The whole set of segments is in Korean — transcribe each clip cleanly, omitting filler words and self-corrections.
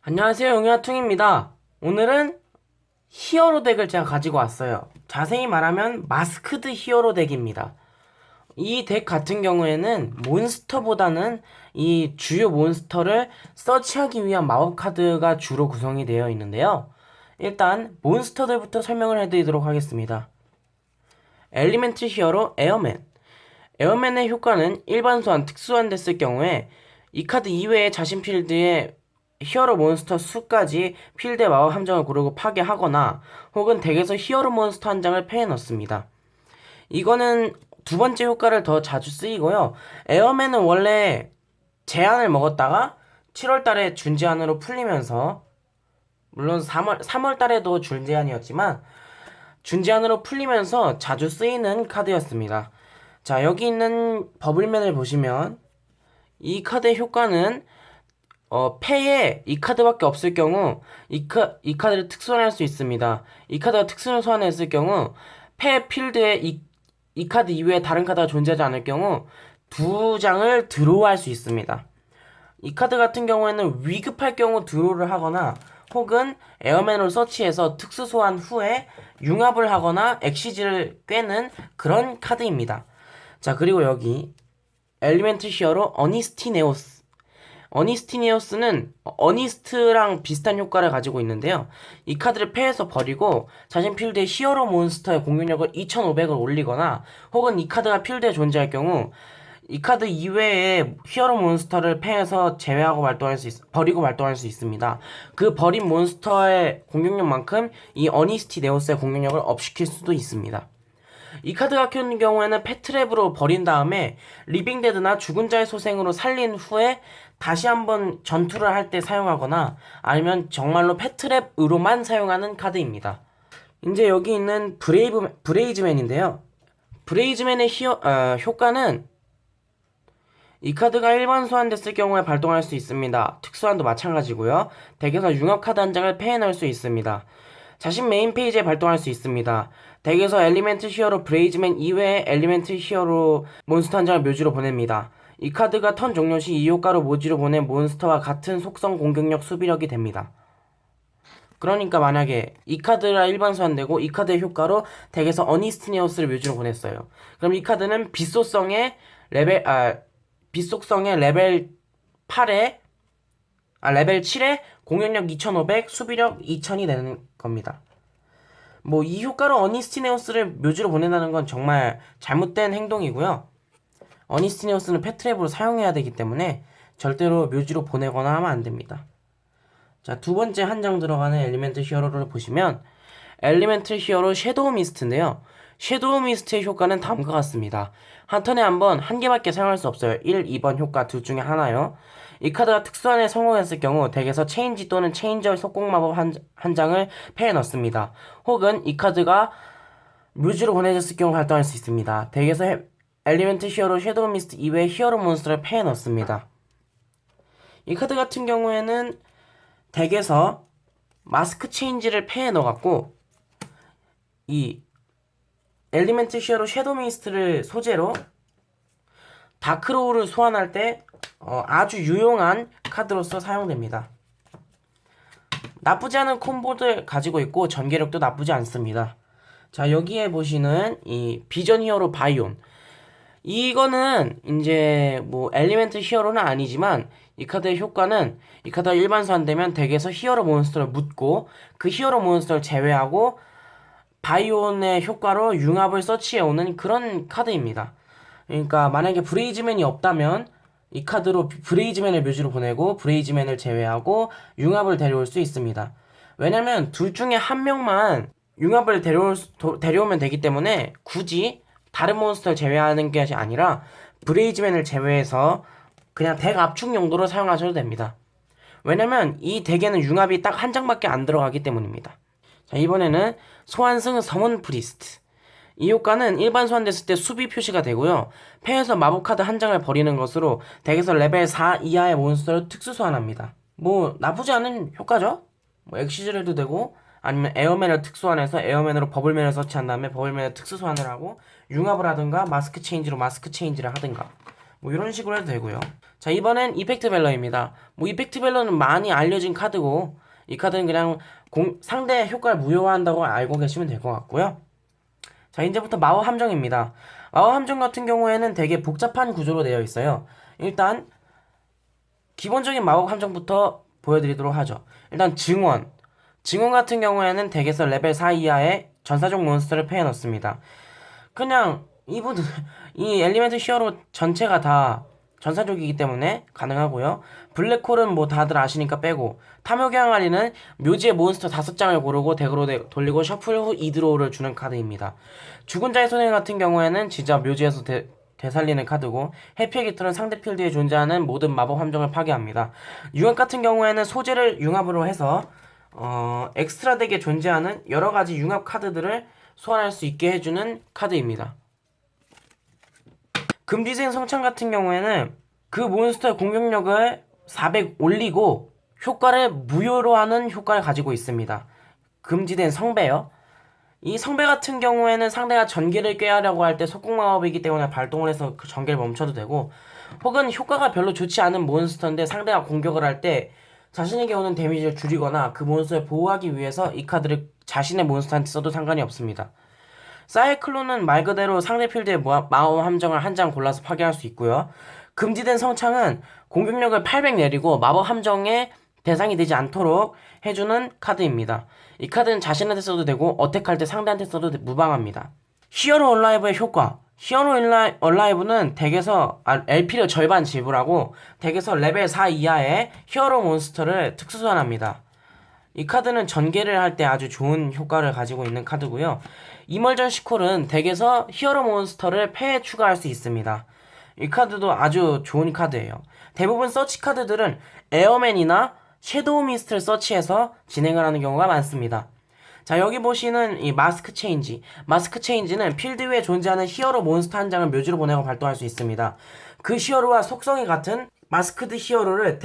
안녕하세요, 용야퉁입니다. 오늘은 히어로 덱을 제가 가지고 왔어요. 자세히 말하면 마스크드 히어로 덱입니다. 이 덱 같은 경우에는 몬스터보다는 이 주요 몬스터를 서치하기 위한 마법 카드가 주로 구성이 되어 있는데요. 일단 몬스터들부터 설명을 해드리도록 하겠습니다. 엘리멘트 히어로 에어맨. 에어맨의 효과는 일반 소환, 특수한 됐을 경우에 이 카드 이외에 자신 필드에 히어로 몬스터 수까지 필드의 마법 함정을 고르고 파괴하거나 혹은 덱에서 히어로 몬스터 한 장을 패해 넣습니다. 이거는 두 번째 효과를 더 자주 쓰이고요. 에어맨은 원래 제한을 먹었다가 7월 달에 준제한으로 풀리면서 물론 3월 달에도 준제한이었지만 준제한으로 풀리면서 자주 쓰이는 카드였습니다. 자, 여기 있는 버블맨을 보시면 이 카드의 효과는 패에 이 카드밖에 없을 경우 이 카드를 특수환할 수 있습니다. 이 카드가 특수를 소환했을 경우 패 필드에 이 카드 이외에 다른 카드가 존재하지 않을 경우 두 장을 드로우할 수 있습니다. 이 카드 같은 경우에는 위급할 경우 드로우를 하거나 혹은 에어맨으로 서치해서 특수 소환 후에 융합을 하거나 엑시즈를 꿰는 그런 카드입니다. 자, 그리고 여기 엘리멘트 히어로 어니스티네오스. 어니스티네오스는 어니스트랑 비슷한 효과를 가지고 있는데요. 이 카드를 패해서 버리고 자신 필드에 히어로 몬스터의 공격력을 2500을 올리거나 혹은 이 카드가 필드에 존재할 경우 이 카드 이외에 히어로 몬스터를 패해서 제외하고 버리고 발동할 수 있습니다. 그 버린 몬스터의 공격력만큼 이 어니스티 네오스의 공격력을 업시킬 수도 있습니다. 이 카드 같은 경우에는 패트랩으로 버린 다음에 리빙데드나 죽은 자의 소생으로 살린 후에 다시 한번 전투를 할 때 사용하거나 아니면 정말로 패트랩으로만 사용하는 카드입니다. 이제 여기 있는 브레이즈맨인데요. 브레이즈맨의 효과는 이 카드가 일반 소환됐을 경우에 발동할 수 있습니다. 특수한도 마찬가지고요. 덱에서 융합 카드 한 장을 패해 넣을 수 있습니다. 자신 메인 페이지에 발동할 수 있습니다. 덱에서 엘리멘트 히어로 브레이즈맨 이외에 엘리멘트 히어로 몬스터 한 장을 묘지로 보냅니다. 이 카드가 턴 종료 시 이 효과로 묘지로 보낸 몬스터와 같은 속성 공격력 수비력이 됩니다. 그러니까 만약에 이 카드가 일반 소환되고 이 카드의 효과로 덱에서 어니스티니어스를 묘지로 보냈어요. 그럼 이 카드는 빛속성의 레벨 8에 레벨 7에 공격력 2500, 수비력 2000이 되는 겁니다. 뭐 이 효과로 어니스티네오스를 묘지로 보낸다는 건 정말 잘못된 행동이고요. 어니스티네오스는 패트랩으로 사용해야 되기 때문에 절대로 묘지로 보내거나 하면 안 됩니다. 자, 두 번째 한 장 들어가는 엘리멘트 히어로를 보시면 엘리멘트 히어로 섀도우 미스트인데요. 섀도우 미스트의 효과는 다음과 같습니다. 한 턴에 한 번 한 개밖에 사용할 수 없어요. 1, 2번 효과 둘 중에 하나요. 이 카드가 특수한에 성공했을 경우 덱에서 체인지 또는 체인저 속공 마법 한 장을 패에 넣습니다. 혹은 이 카드가 뮤즈로 보내졌을 경우 발동할 수 있습니다. 덱에서 엘리멘트 히어로 섀도우 미스트 이외의 히어로 몬스터를 패에 넣습니다. 이 카드 같은 경우에는 덱에서 마스크 체인지를 패에 넣어갖고 이 엘리멘트 히어로 섀도우 미스트를 소재로 다크로우를 소환할 때 아주 유용한 카드로서 사용됩니다. 나쁘지 않은 콤보를 가지고 있고 전개력도 나쁘지 않습니다. 자, 여기에 보시는 이 비전 히어로 바이온, 이거는 이제 뭐 엘리멘트 히어로는 아니지만 이 카드의 효과는 이 카드가 일반 소환되면 덱에서 히어로 몬스터를 묻고 그 히어로 몬스터를 제외하고 바이온의 효과로 융합을 서치해오는 그런 카드입니다. 그러니까 만약에 브레이즈맨이 없다면 이 카드로 브레이즈맨을 묘지로 보내고 브레이즈맨을 제외하고 융합을 데려올 수 있습니다. 왜냐면 둘 중에 한 명만 융합을 데려오면 되기 때문에 굳이 다른 몬스터를 제외하는 것이 아니라 브레이즈맨을 제외해서 그냥 덱 압축 용도로 사용하셔도 됩니다. 왜냐면 이 덱에는 융합이 딱 한 장밖에 안 들어가기 때문입니다. 자, 이번에는 소환승 서문 프리스트. 이 효과는 일반 소환됐을 때 수비 표시가 되고요. 패에서 마법카드 한 장을 버리는 것으로 덱에서 레벨 4 이하의 몬스터를 특수 소환합니다. 뭐 나쁘지 않은 효과죠? 뭐 엑시즈를 해도 되고 아니면 에어맨을 특수소환해서 에어맨으로 버블맨을 서치한 다음에 버블맨을 특수 소환을 하고 융합을 하든가 마스크 체인지로 마스크 체인지를 하든가 뭐 이런 식으로 해도 되고요. 자, 이번엔 이펙트 벨러입니다. 뭐 이펙트 벨러는 많이 알려진 카드고 이 카드는 그냥 상대 효과를 무효화한다고 알고 계시면 될 것 같고요. 자, 이제부터 마법 함정입니다. 마법 함정 같은 경우에는 되게 복잡한 구조로 되어 있어요. 일단 기본적인 마법 함정부터 보여드리도록 하죠. 일단 증원. 증원 같은 경우에는 덱에서 레벨 4 이하의 전사적 몬스터를 패해 넣습니다. 그냥 이분 이 엘리멘트 히어로 전체가 다 전사적이기 때문에 가능하고요. 블랙홀은 뭐 다들 아시니까 빼고, 탐욕의 항아리는 묘지의 몬스터 5장을 고르고 덱으로 돌리고 셔플 후 2드로우를 주는 카드입니다. 죽은 자의 손해 같은 경우에는 진짜 묘지에서 되살리는 카드고, 해피의 깃털은 상대 필드에 존재하는 모든 마법 함정을 파괴합니다. 융합 같은 경우에는 소재를 융합으로 해서 엑스트라 덱에 존재하는 여러가지 융합 카드들을 소환할 수 있게 해주는 카드입니다. 금지된 성창 같은 경우에는 그 몬스터의 공격력을 400 올리고 효과를 무효로 하는 효과를 가지고 있습니다. 금지된 성배요. 이 성배 같은 경우에는 상대가 전기를 꾀하려고 할 때 속공마법이기 때문에 발동을 해서 그 전기를 멈춰도 되고, 혹은 효과가 별로 좋지 않은 몬스터인데 상대가 공격을 할 때 자신에게 오는 데미지를 줄이거나 그 몬스터를 보호하기 위해서 이 카드를 자신의 몬스터한테 써도 상관이 없습니다. 사이클론은 말 그대로 상대 필드의 마법 함정을 한 장 골라서 파괴할 수 있고요. 금지된 성창은 공격력을 800 내리고 마법 함정의 대상이 되지 않도록 해주는 카드입니다. 이 카드는 자신한테 써도 되고 어택할 때 상대한테 써도 무방합니다. 히어로 얼라이브의 효과. 히어로 얼라이브는 덱에서 LP를 절반 지불하고 덱에서 레벨 4 이하의 히어로 몬스터를 특수 소환합니다. 이 카드는 전개를 할 때 아주 좋은 효과를 가지고 있는 카드고요. 이멀전 시콜은 덱에서 히어로 몬스터를 패에 추가할 수 있습니다. 이 카드도 아주 좋은 카드예요. 대부분 서치 카드들은 에어맨이나 섀도우 미스트를 서치해서 진행을 하는 경우가 많습니다. 자, 여기 보시는 이 마스크 체인지. 마스크 체인지는 필드 위에 존재하는 히어로 몬스터 한 장을 묘지로 보내고 발동할 수 있습니다. 그 히어로와 속성이 같은 마스크드 히어로를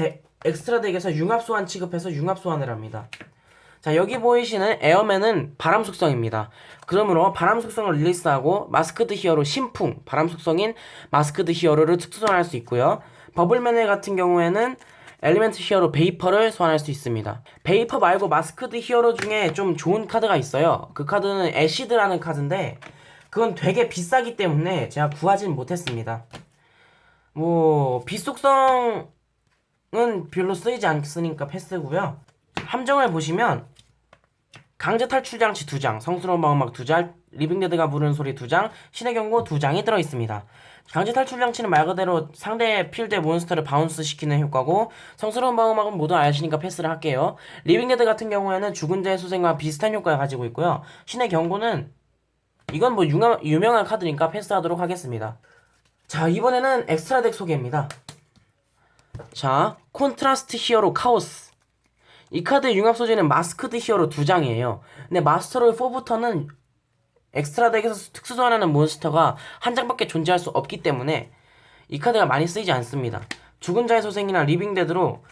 엑스트라 덱에서 융합 소환 취급해서 융합 소환을 합니다. 자, 여기 보이시는 에어맨은 바람 속성입니다. 그러므로 바람 속성을 릴리스하고 마스크드 히어로 신풍, 바람 속성인 마스크드 히어로를 특수 소환할 수 있고요. 버블맨 같은 경우에는 엘리멘트 히어로 베이퍼를 소환할 수 있습니다. 베이퍼 말고 마스크드 히어로 중에 좀 좋은 카드가 있어요. 그 카드는 애시드라는 카드인데 그건 되게 비싸기 때문에 제가 구하진 못했습니다. 뭐 빛 속성은 별로 쓰이지 않으니까 패스고요. 함정을 보시면 강제 탈출 장치 2장, 성스러운 방어막 2장, 리빙데드가 부르는 소리 2장, 신의 경고 2장이 들어있습니다. 강제 탈출 장치는 말 그대로 상대 필드의 몬스터를 바운스 시키는 효과고, 성스러운 방어막은 모두 아시니까 패스를 할게요. 리빙데드 같은 경우에는 죽은 자의 소생과 비슷한 효과를 가지고 있고요. 신의 경고는 이건 뭐 유명한 카드니까 패스하도록 하겠습니다. 자, 이번에는 엑스트라 덱 소개입니다. 자, 콘트라스트 히어로 카오스. 이 카드의 융합 소재는 마스크드 히어로 2장이에요. 근데 마스터 롤 4부터는 엑스트라 덱에서 특수 소환하는 몬스터가 한 장밖에 존재할 수 없기 때문에 이 카드가 많이 쓰이지 않습니다. 죽은 자의 소생이나 리빙데드로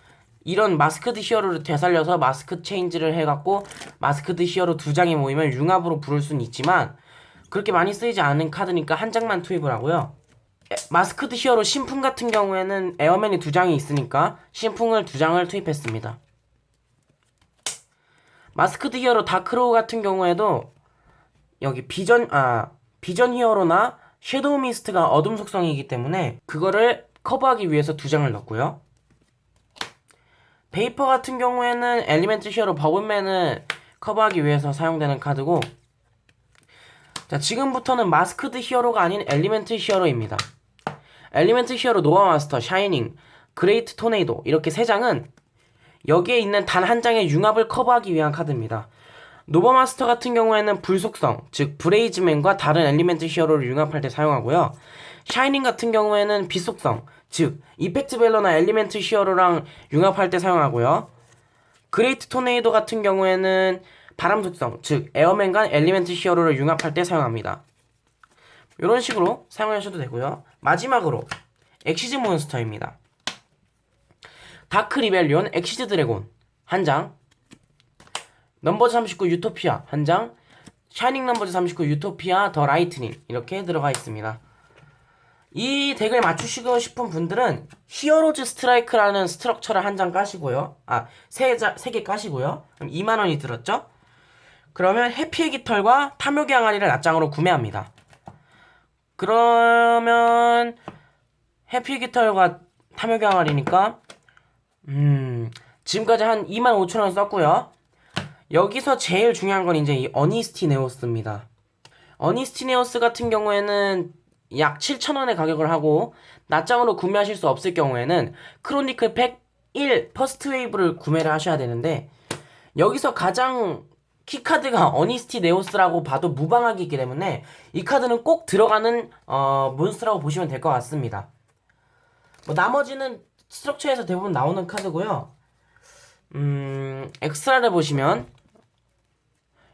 이런 마스크드 히어로를 되살려서 마스크 체인지를 해갖고 마스크드 히어로 2장이 모이면 융합으로 부를 수는 있지만 그렇게 많이 쓰이지 않은 카드니까 한 장만 투입을 하고요. 마스크드 히어로 신풍 같은 경우에는 에어맨이 2장이 있으니까 신풍을 2장을 투입했습니다. 마스크드 히어로 다크로우 같은 경우에도 여기 비전 히어로나 섀도우 미스트가 어둠 속성이기 때문에 그거를 커버하기 위해서 2장을 넣고요. 베이퍼 같은 경우에는 엘리멘트 히어로 버블맨을 커버하기 위해서 사용되는 카드고, 자, 지금부터는 마스크드 히어로가 아닌 엘리멘트 히어로입니다. 엘리멘트 히어로 노아 마스터, 샤이닝, 그레이트 토네이도 이렇게 3장은 여기에 있는 단 한 장의 융합을 커버하기 위한 카드입니다. 노바마스터 같은 경우에는 불속성, 즉 브레이즈맨과 다른 엘리멘트 히어로를 융합할 때 사용하고요. 샤이닝 같은 경우에는 빛속성, 즉 이펙트 벨러나 엘리멘트 히어로랑 융합할 때 사용하고요. 그레이트 토네이도 같은 경우에는 바람 속성, 즉 에어맨과 엘리멘트 히어로를 융합할 때 사용합니다. 이런 식으로 사용하셔도 되고요. 마지막으로 엑시즈 몬스터입니다. 다크 리벨리온 엑시즈 드래곤 1장, 넘버즈 39 유토피아 1장, 샤이닝 넘버즈 39 유토피아 더 라이트닝 이렇게 들어가 있습니다. 이 덱을 맞추시고 싶은 분들은 히어로즈 스트라이크라는 스트럭처를 한 장 까시고요. 세 개 까시고요. 그럼 2만원이 들었죠? 그러면 해피의 깃털과 탐욕의 항아리를 낱장으로 구매합니다. 그러면 해피의 깃털과 탐욕의 항아리니까 지금까지 한 25,000원 썼고요. 여기서 제일 중요한 건 이제 이 어니스티네오스입니다. 어니스티네오스 같은 경우에는 약 7,000원의 가격을 하고 낱장으로 구매하실 수 없을 경우에는 크로니클 팩 1 퍼스트 웨이브를 구매를 하셔야 되는데 여기서 가장 키카드가 어니스티네오스라고 봐도 무방하기 있기 때문에 이 카드는 꼭 들어가는 몬스터라고 보시면 될 것 같습니다. 뭐 나머지는 스트럭처에서 대부분 나오는 카드고요. 엑스트라를 보시면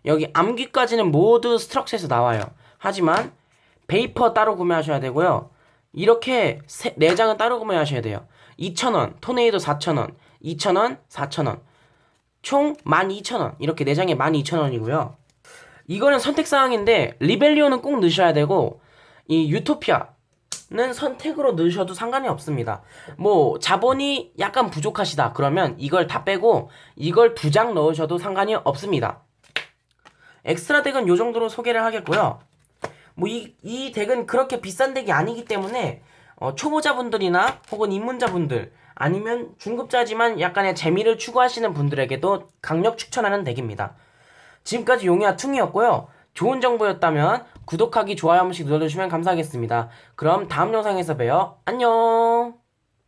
여기 암기까지는 모두 스트럭처에서 나와요. 하지만 베이퍼 따로 구매하셔야 되고요. 이렇게 4장은 따로 구매하셔야 돼요. 2,000원, 토네이도 4,000원, 2,000원, 4,000원 총 12,000원 이렇게 4장에 12,000원이고요. 이거는 선택사항인데 리벨리오는 꼭 넣으셔야 되고 이 유토피아는 선택으로 넣으셔도 상관이 없습니다. 뭐 자본이 약간 부족하시다 그러면 이걸 다 빼고 이걸 2장 넣으셔도 상관이 없습니다. 엑스트라 덱은 요 정도로 소개를 하겠고요. 뭐 이 덱은 그렇게 비싼 덱이 아니기 때문에 초보자분들이나 혹은 입문자분들 아니면 중급자지만 약간의 재미를 추구하시는 분들에게도 강력 추천하는 덱입니다. 지금까지 용이와 퉁이었고요. 좋은 정보였다면 구독하기, 좋아요 한 번씩 눌러주시면 감사하겠습니다. 그럼 다음 영상에서 봬요. 안녕.